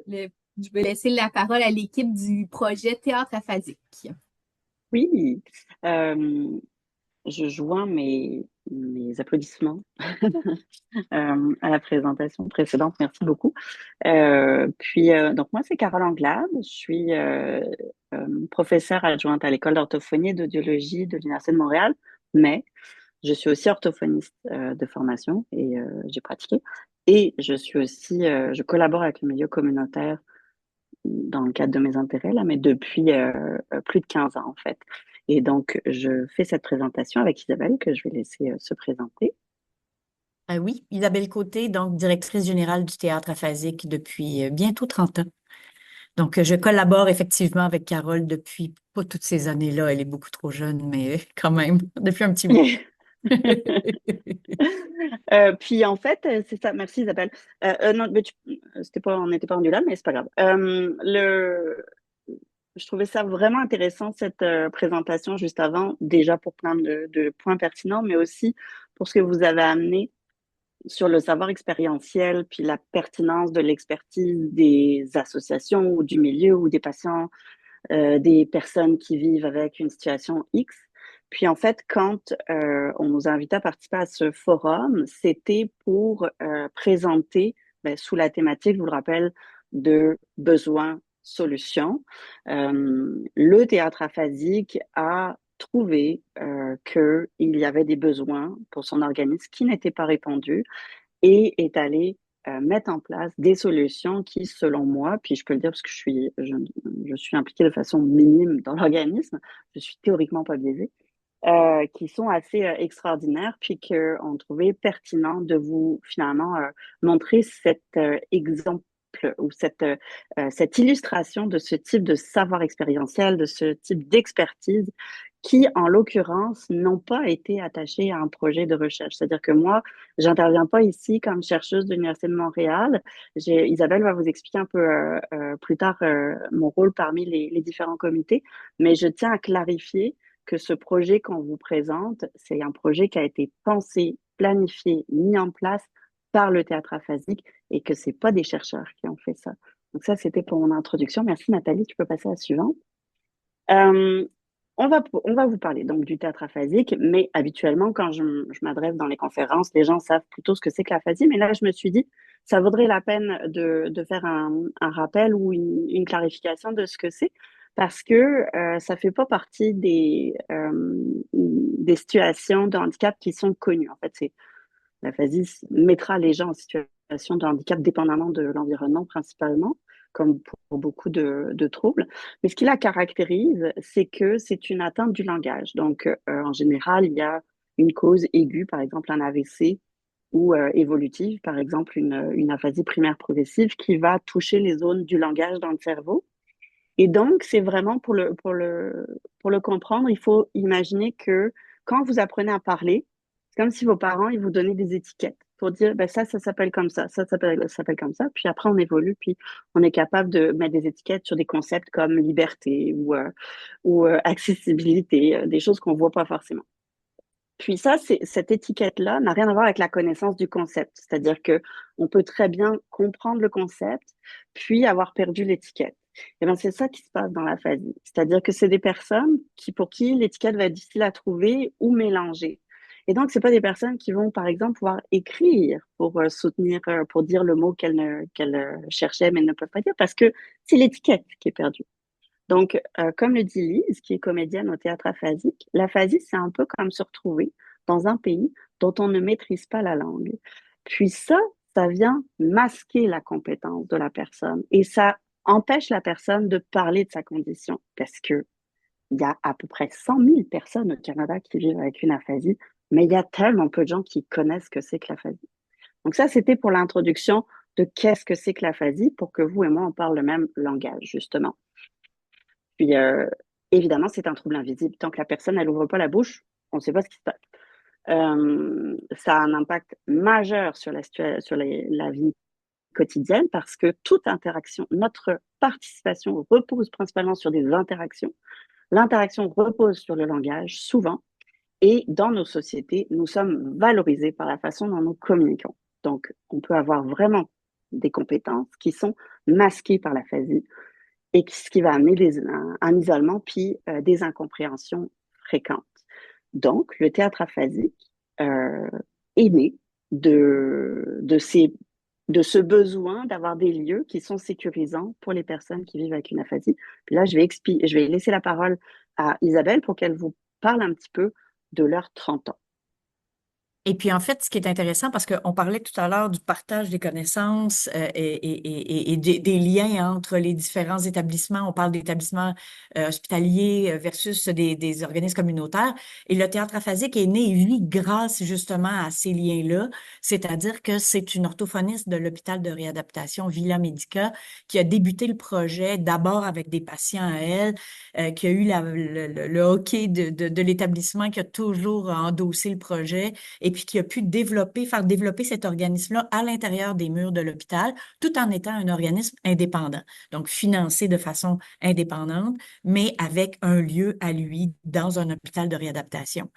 Je vais laisser la parole à l'équipe du projet Théâtre aphasique. Oui, euh, je joins mes applaudissements à la présentation précédente. Merci beaucoup. Donc moi, c'est Carole Anglade. Je suis professeure adjointe à l'école d'orthophonie et d'audiologie de l'Université de Montréal, mais je suis aussi orthophoniste de formation et j'ai pratiqué. Et je collabore avec le milieu communautaire dans le cadre de mes intérêts, là, mais depuis plus de 15 ans, en fait. Et donc, je fais cette présentation avec Isabelle, que je vais laisser se présenter. Oui, Isabelle Côté, donc directrice générale du théâtre aphasique depuis bientôt 30 ans. Donc, je collabore effectivement avec Carole depuis pas toutes ces années-là. Elle est beaucoup trop jeune, mais quand même, depuis un petit bout. Puis en fait, c'est ça. Merci Isabelle. Non, mais c'était pas, on n'était pas rendu là, mais c'est pas grave. Je trouvais ça vraiment intéressant cette présentation juste avant, déjà pour plein de points pertinents, mais aussi pour ce que vous avez amené sur le savoir expérientiel, puis la pertinence de l'expertise des associations ou du milieu ou des patients, des personnes qui vivent avec une situation X. Puis en fait, quand on nous a invités à participer à ce forum, c'était pour présenter, sous la thématique, je vous le rappelle, de besoins, solutions. Le théâtre aphasique a trouvé qu'il y avait des besoins pour son organisme qui n'étaient pas répondus et est allé mettre en place des solutions qui, selon moi, puis je peux le dire parce que je suis impliquée de façon minime dans l'organisme, je suis théoriquement pas biaisée, qui sont assez extraordinaires, puis qu'on trouvait pertinent de vous finalement montrer cet exemple ou cette illustration de ce type de savoir expérientiel, de ce type d'expertise qui, en l'occurrence, n'ont pas été attachés à un projet de recherche. C'est-à-dire que moi, j'interviens pas ici comme chercheuse de l'Université de Montréal. Isabelle va vous expliquer un peu plus tard mon rôle parmi les différents comités, mais je tiens à clarifier que ce projet qu'on vous présente, c'est un projet qui a été pensé, planifié, mis en place par le théâtre aphasique et que c'est pas des chercheurs qui ont fait ça. Donc ça, c'était pour mon introduction. Merci Nathalie, tu peux passer à la suivante. Euh, on va vous parler donc du théâtre aphasique, mais habituellement, quand je m'adresse dans les conférences, les gens savent plutôt ce que c'est que l'aphasie, mais là, je me suis dit, ça vaudrait la peine de faire un rappel ou une clarification de ce que c'est, parce que ça fait pas partie des situations de handicap qui sont connues. En fait, l'aphasie mettra les gens en situation de handicap dépendamment de l'environnement principalement, comme pour beaucoup de troubles. Mais ce qui la caractérise, c'est que c'est une atteinte du langage. Donc, en général, il y a une cause aiguë, par exemple un AVC, ou évolutive, par exemple une aphasie primaire progressive, qui va toucher les zones du langage dans le cerveau. Et donc, c'est vraiment pour le comprendre, il faut imaginer que quand vous apprenez à parler, c'est comme si vos parents, ils vous donnaient des étiquettes pour dire, ben ça s'appelle comme ça s'appelle comme ça. Puis après, on évolue, puis on est capable de mettre des étiquettes sur des concepts comme liberté ou accessibilité, des choses qu'on voit pas forcément. Puis ça, cette étiquette-là n'a rien à voir avec la connaissance du concept. C'est-à-dire que on peut très bien comprendre le concept, puis avoir perdu l'étiquette. Et bien, c'est ça qui se passe dans l'aphasie. C'est-à-dire que c'est des personnes pour qui l'étiquette va être difficile à trouver ou mélanger. Et donc, c'est pas des personnes qui vont, par exemple, pouvoir écrire pour soutenir, pour dire le mot qu'elles cherchaient mais ne peuvent pas dire parce que c'est l'étiquette qui est perdue. Donc, comme le dit Lise, qui est comédienne au théâtre aphasique, l'aphasie, c'est un peu comme se retrouver dans un pays dont on ne maîtrise pas la langue. Puis ça vient masquer la compétence de la personne et ça empêche la personne de parler de sa condition parce que il y a à peu près 100 000 personnes au Canada qui vivent avec une aphasie, mais il y a tellement peu de gens qui connaissent ce que c'est que l'aphasie. Donc ça, c'était pour l'introduction de qu'est-ce que c'est que l'aphasie pour que vous et moi, on parle le même langage, justement. Puis, évidemment, c'est un trouble invisible. Tant que la personne, elle ouvre pas la bouche, on ne sait pas ce qui se passe. Ça a un impact majeur sur la vie quotidienne parce que toute interaction, notre participation repose principalement sur des interactions. L'interaction repose sur le langage, souvent, et dans nos sociétés, nous sommes valorisés par la façon dont nous communiquons. Donc, on peut avoir vraiment des compétences qui sont masquées par l'aphasie et ce qui va amener un isolement puis des incompréhensions fréquentes. Donc, le théâtre aphasique euh, est né de ce besoin d'avoir des lieux qui sont sécurisants pour les personnes qui vivent avec une aphasie. Puis là, je vais laisser la parole à Isabelle pour qu'elle vous parle un petit peu de leurs 30 ans. Et puis, en fait, ce qui est intéressant, parce qu'on parlait tout à l'heure du partage des connaissances et des liens entre les différents établissements. On parle d'établissements hospitaliers versus des organismes communautaires. Et le théâtre aphasique est né, lui, grâce justement à ces liens-là. C'est-à-dire que c'est une orthophoniste de l'hôpital de réadaptation Villa Medica qui a débuté le projet d'abord avec des patients à elle, qui a eu le hockey de l'établissement, qui a toujours endossé le projet et puis qui a pu faire développer cet organisme-là à l'intérieur des murs de l'hôpital, tout en étant un organisme indépendant, donc financé de façon indépendante, mais avec un lieu à lui dans un hôpital de réadaptation.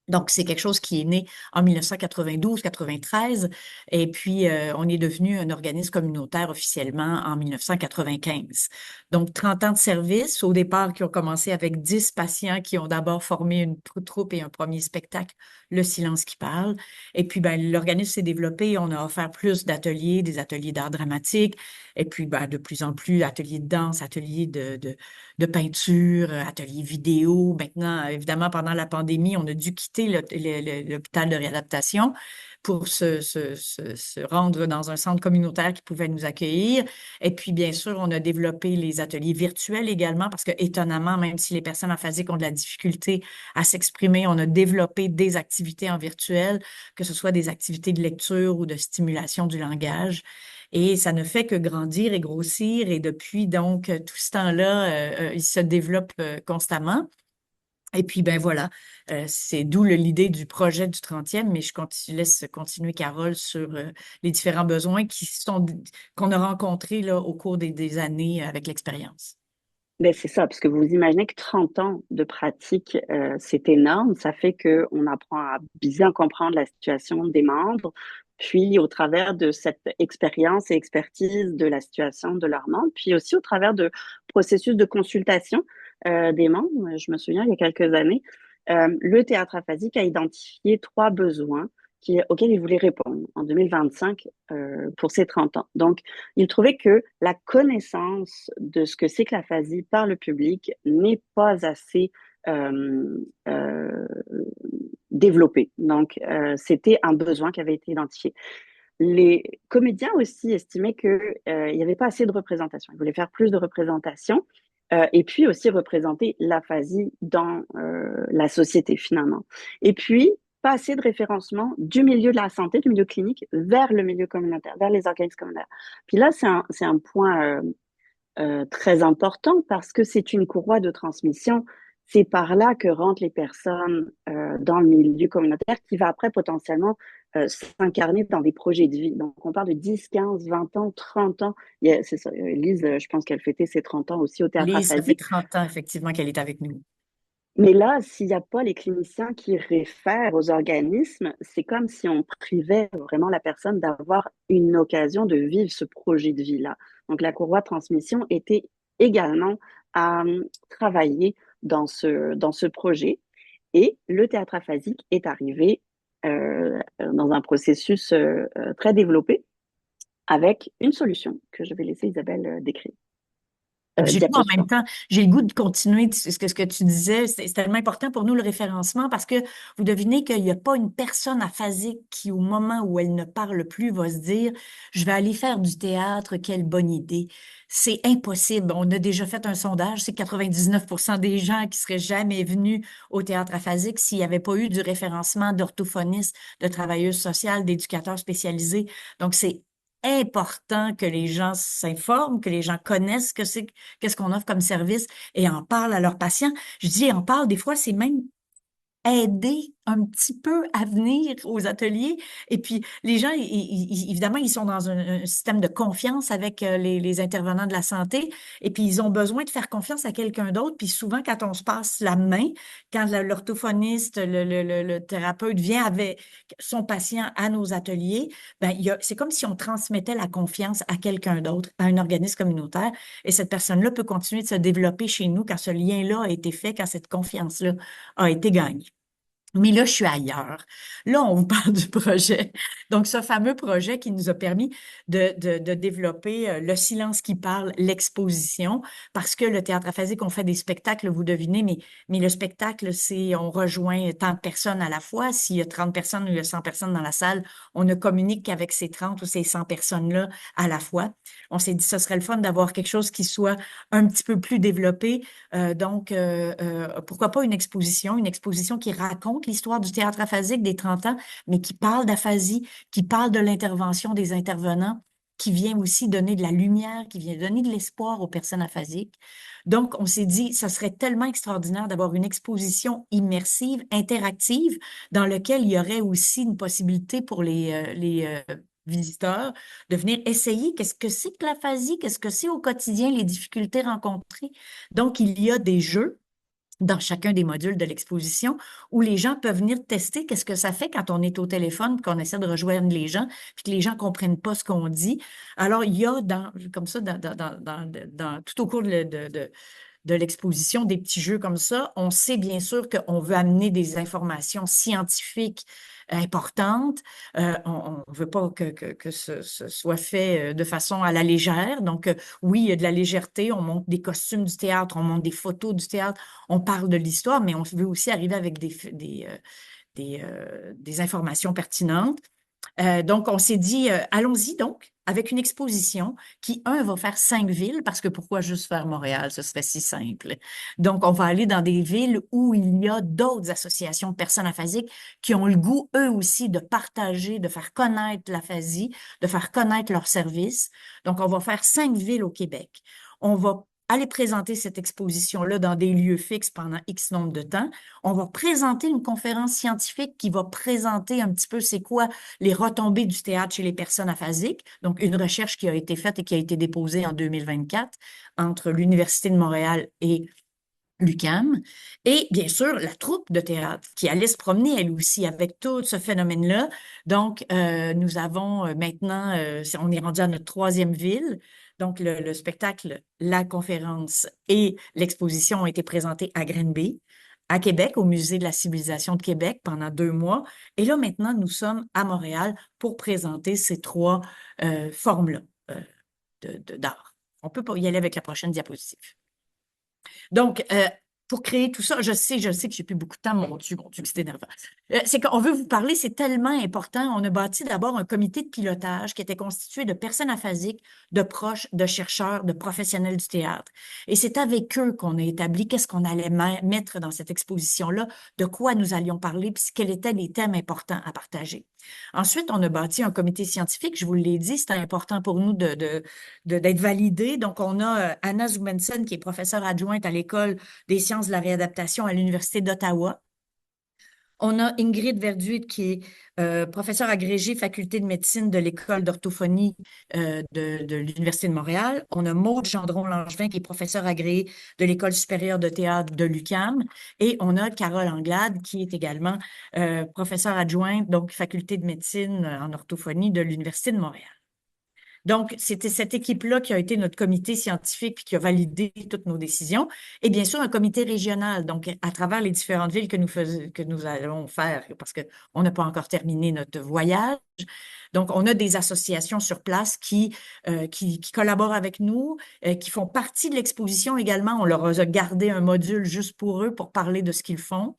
Donc, c'est quelque chose qui est né en 1992-93 et puis on est devenu un organisme communautaire officiellement en 1995. Donc, 30 ans de service, au départ qui ont commencé avec 10 patients qui ont d'abord formé une troupe et un premier spectacle, Le silence qui parle. Et puis, ben, l'organisme s'est développé, on a offert plus d'ateliers, des ateliers d'art dramatique et puis ben, de plus en plus ateliers de danse, ateliers de peinture, ateliers vidéo. Maintenant, évidemment, pendant la pandémie, on a dû quitter l'hôpital de réadaptation pour se rendre dans un centre communautaire qui pouvait nous accueillir. Et puis, bien sûr, on a développé les ateliers virtuels également parce que, étonnamment, même si les personnes aphasiques ont de la difficulté à s'exprimer, on a développé des activités en virtuel, que ce soit des activités de lecture ou de stimulation du langage. Et ça ne fait que grandir et grossir. Et depuis, donc, tout ce temps-là, il se développe constamment. Et puis, ben voilà, c'est d'où l'idée du projet du 30e, mais je laisse continuer Carole sur les différents besoins qu'on a rencontrés là, au cours des années avec l'expérience. Ben c'est ça, parce que vous imaginez que 30 ans de pratique, c'est énorme. Ça fait qu'on apprend à bien comprendre la situation des membres, puis au travers de cette expérience et expertise de la situation de leurs membres, puis aussi au travers de processus de consultation des membres. Je me souviens, il y a quelques années, le théâtre aphasique a identifié 3 besoins auxquels il voulait répondre en 2025 pour ses 30 ans. Donc, il trouvait que la connaissance de ce que c'est que l'aphasie par le public n'est pas assez euh, développée. Donc, c'était un besoin qui avait été identifié. Les comédiens aussi estimaient qu'il n'y avait pas assez de représentation. Ils voulaient faire plus de représentation et puis aussi représenter l'aphasie dans la société finalement. Et puis, pas assez de référencement du milieu de la santé, du milieu clinique, vers le milieu communautaire, vers les organismes communautaires. Puis là, c'est un point très important parce que c'est une courroie de transmission. C'est par là que rentrent les personnes dans le milieu communautaire qui va après potentiellement s'incarner dans des projets de vie. Donc, on parle de 10, 15, 20 ans, 30 ans. C'est ça, Lise, je pense qu'elle fêtait ses 30 ans aussi au théâtre Lise, ça fait aphasique. 30 ans, effectivement, qu'elle est avec nous. Mais là, s'il n'y a pas les cliniciens qui réfèrent aux organismes, c'est comme si on privait vraiment la personne d'avoir une occasion de vivre ce projet de vie-là. Donc, la courroie de transmission était également à travailler dans ce projet. Et le théâtre aphasique est arrivé dans un processus très développé avec une solution que je vais laisser Isabelle décrire. J'ai en même Diapo temps, j'ai le goût de continuer ce que tu disais. C'est tellement important pour nous le référencement parce que vous devinez qu'il n'y a pas une personne aphasique qui, au moment où elle ne parle plus, va se dire, je vais aller faire du théâtre, quelle bonne idée. C'est impossible. On a déjà fait un sondage, c'est 99% des gens qui seraient jamais venus au théâtre aphasique s'il n'y avait pas eu du référencement d'orthophonistes, de travailleuses sociales, d'éducateurs spécialisés. Donc, c'est important que les gens s'informent, que les gens connaissent qu'est-ce qu'on offre comme service et en parlent à leurs patients. Je dis en parle, des fois, c'est même aider un petit peu à venir aux ateliers. Et puis, les gens, évidemment, ils sont dans un système de confiance avec les intervenants de la santé. Et puis, ils ont besoin de faire confiance à quelqu'un d'autre. Puis souvent, quand on se passe la main, quand l'orthophoniste, le thérapeute vient avec son patient à nos ateliers, ben, c'est comme si on transmettait la confiance à quelqu'un d'autre, à un organisme communautaire. Et cette personne-là peut continuer de se développer chez nous quand ce lien-là a été fait, quand cette confiance-là a été gagnée. Mais là, je suis ailleurs. Là, on vous parle du projet. Donc, ce fameux projet qui nous a permis de développer le silence qui parle, l'exposition, parce que le théâtre aphasique, on fait des spectacles, vous devinez, mais le spectacle, c'est on rejoint tant de personnes à la fois. S'il y a 30 personnes ou il y a 100 personnes dans la salle, on ne communique qu'avec ces 30 ou ces 100 personnes-là à la fois. On s'est dit, ce serait le fun d'avoir quelque chose qui soit un petit peu plus développé. Pourquoi pas une exposition qui raconte l'histoire du théâtre aphasique des 30 ans, mais qui parle d'aphasie, qui parle de l'intervention des intervenants, qui vient aussi donner de la lumière, qui vient donner de l'espoir aux personnes aphasiques. Donc, on s'est dit, ça serait tellement extraordinaire d'avoir une exposition immersive, interactive, dans laquelle il y aurait aussi une possibilité pour les visiteurs de venir essayer qu'est-ce que c'est que l'aphasie, qu'est-ce que c'est au quotidien, les difficultés rencontrées. Donc, il y a des jeux dans chacun des modules de l'exposition où les gens peuvent venir tester qu'est-ce que ça fait quand on est au téléphone, qu'on essaie de rejoindre les gens, puis que les gens comprennent pas ce qu'on dit. Alors, il y a comme ça, tout au cours de l'exposition, des petits jeux comme ça. On sait bien sûr qu'on veut amener des informations scientifiques importantes. On ne veut pas que ce soit fait de façon à la légère. Donc, oui, il y a de la légèreté. On montre des costumes du théâtre, on montre des photos du théâtre, on parle de l'histoire, mais on veut aussi arriver avec des informations pertinentes. Donc, on s'est dit, allons-y donc avec une exposition qui, va faire 5 villes, parce que pourquoi juste faire Montréal? Ce serait si simple. Donc, on va aller dans des villes où il y a d'autres associations de personnes aphasiques qui ont le goût, eux aussi, de partager, de faire connaître l'aphasie, de faire connaître leurs services. Donc, on va faire 5 villes au Québec. On va aller présenter cette exposition-là dans des lieux fixes pendant X nombre de temps. On va présenter une conférence scientifique qui va présenter un petit peu c'est quoi les retombées du théâtre chez les personnes aphasiques. Donc, une recherche qui a été faite et qui a été déposée en 2024 entre l'Université de Montréal et l'UQAM. Et bien sûr, la troupe de théâtre qui allait se promener, elle aussi, avec tout ce phénomène-là. Donc, nous avons maintenant, on est rendu à notre 3e ville. Donc, le spectacle, la conférence et l'exposition ont été présentés à Granby, à Québec, au Musée de la civilisation de Québec pendant 2 mois. Et là, maintenant, nous sommes à Montréal pour présenter ces 3 formes-là d'art. On peut y aller avec la prochaine diapositive. Donc, pour créer tout ça, je sais que j'ai plus beaucoup de temps, mon Dieu, que c'est énervant. C'est qu'on veut vous parler, c'est tellement important. On a bâti d'abord un comité de pilotage qui était constitué de personnes aphasiques, de proches, de chercheurs, de professionnels du théâtre. Et c'est avec eux qu'on a établi qu'est-ce qu'on allait mettre dans cette exposition-là, de quoi nous allions parler, puis quels étaient les thèmes importants à partager. Ensuite, on a bâti un comité scientifique, je vous l'ai dit, c'était important pour nous d'être validé. Donc, on a Anna Zoumensen, qui est professeure adjointe à l'École des sciences de la réadaptation à l'Université d'Ottawa. On a Ingrid Verduit, qui est professeure agrégée faculté de médecine de l'École d'orthophonie de l'Université de Montréal. On a Maude Gendron-Langevin, qui est professeure agréée de l'École supérieure de théâtre de l'UQAM. Et on a Carole Anglade, qui est également professeure adjointe, donc faculté de médecine en orthophonie de l'Université de Montréal. Donc, c'était cette équipe-là qui a été notre comité scientifique puis qui a validé toutes nos décisions. Et bien sûr, un comité régional, donc à travers les différentes villes que nous allons faire, parce qu'on n'a pas encore terminé notre voyage. Donc, on a des associations sur place qui collaborent avec nous, qui font partie de l'exposition également. On leur a gardé un module juste pour eux pour parler de ce qu'ils font.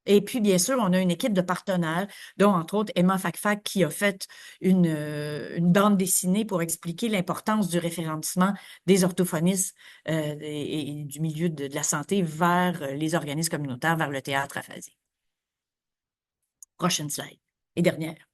Et puis, bien sûr, on a une équipe de partenaires, dont, entre autres, Emma Fakfak, qui a fait une bande dessinée pour expliquer l'importance du référencement des orthophonistes et du milieu de la santé vers les organismes communautaires, vers le théâtre aphasique. Prochaine slide. Et dernière.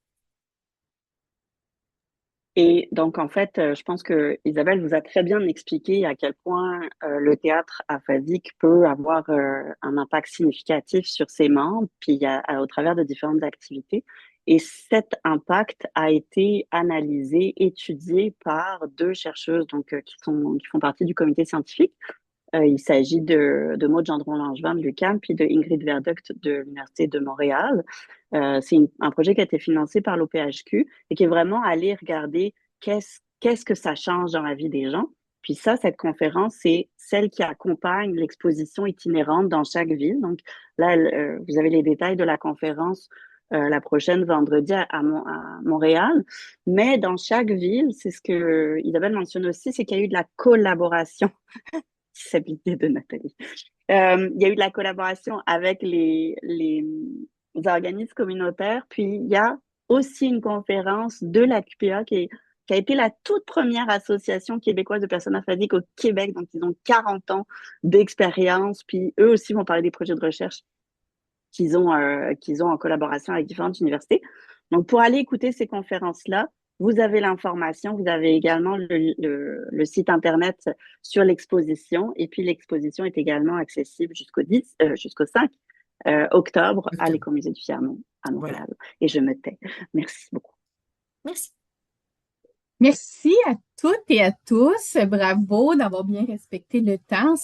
Et donc, en fait, je pense que Isabelle vous a très bien expliqué à quel point le théâtre aphasique peut avoir un impact significatif sur ses membres, puis au travers de différentes activités. Et cet impact a été analysé, étudié par deux chercheuses donc, qui font partie du comité scientifique. Il s'agit de Maud Gendron-Langevin de l'UQAM puis de Ingrid Verduct de l'Université de Montréal. C'est un projet qui a été financé par l'OPHQ et qui est vraiment allé regarder qu'est-ce que ça change dans la vie des gens. Puis ça, cette conférence, c'est celle qui accompagne l'exposition itinérante dans chaque ville. Donc là, vous avez les détails de la conférence la prochaine vendredi à Montréal. Mais dans chaque ville, c'est ce que Isabelle mentionne aussi, c'est qu'il y a eu de la collaboration disabilité de Nathalie. Il y a eu de la collaboration avec les organismes communautaires, puis il y a aussi une conférence de la QPA qui a été la toute première association québécoise de personnes aphasiques au Québec. Donc, ils ont 40 ans d'expérience, puis eux aussi vont parler des projets de recherche qu'ils ont en collaboration avec différentes universités. Donc, pour aller écouter ces conférences-là, vous avez l'information, vous avez également le site Internet sur l'exposition, et puis l'exposition est également accessible jusqu'au 5 octobre à Octobre. l'Écomusée du Fiermont à Voilà. Montréal. Et je me tais. Merci beaucoup. Merci. Merci à toutes et à tous. Bravo d'avoir bien respecté le temps.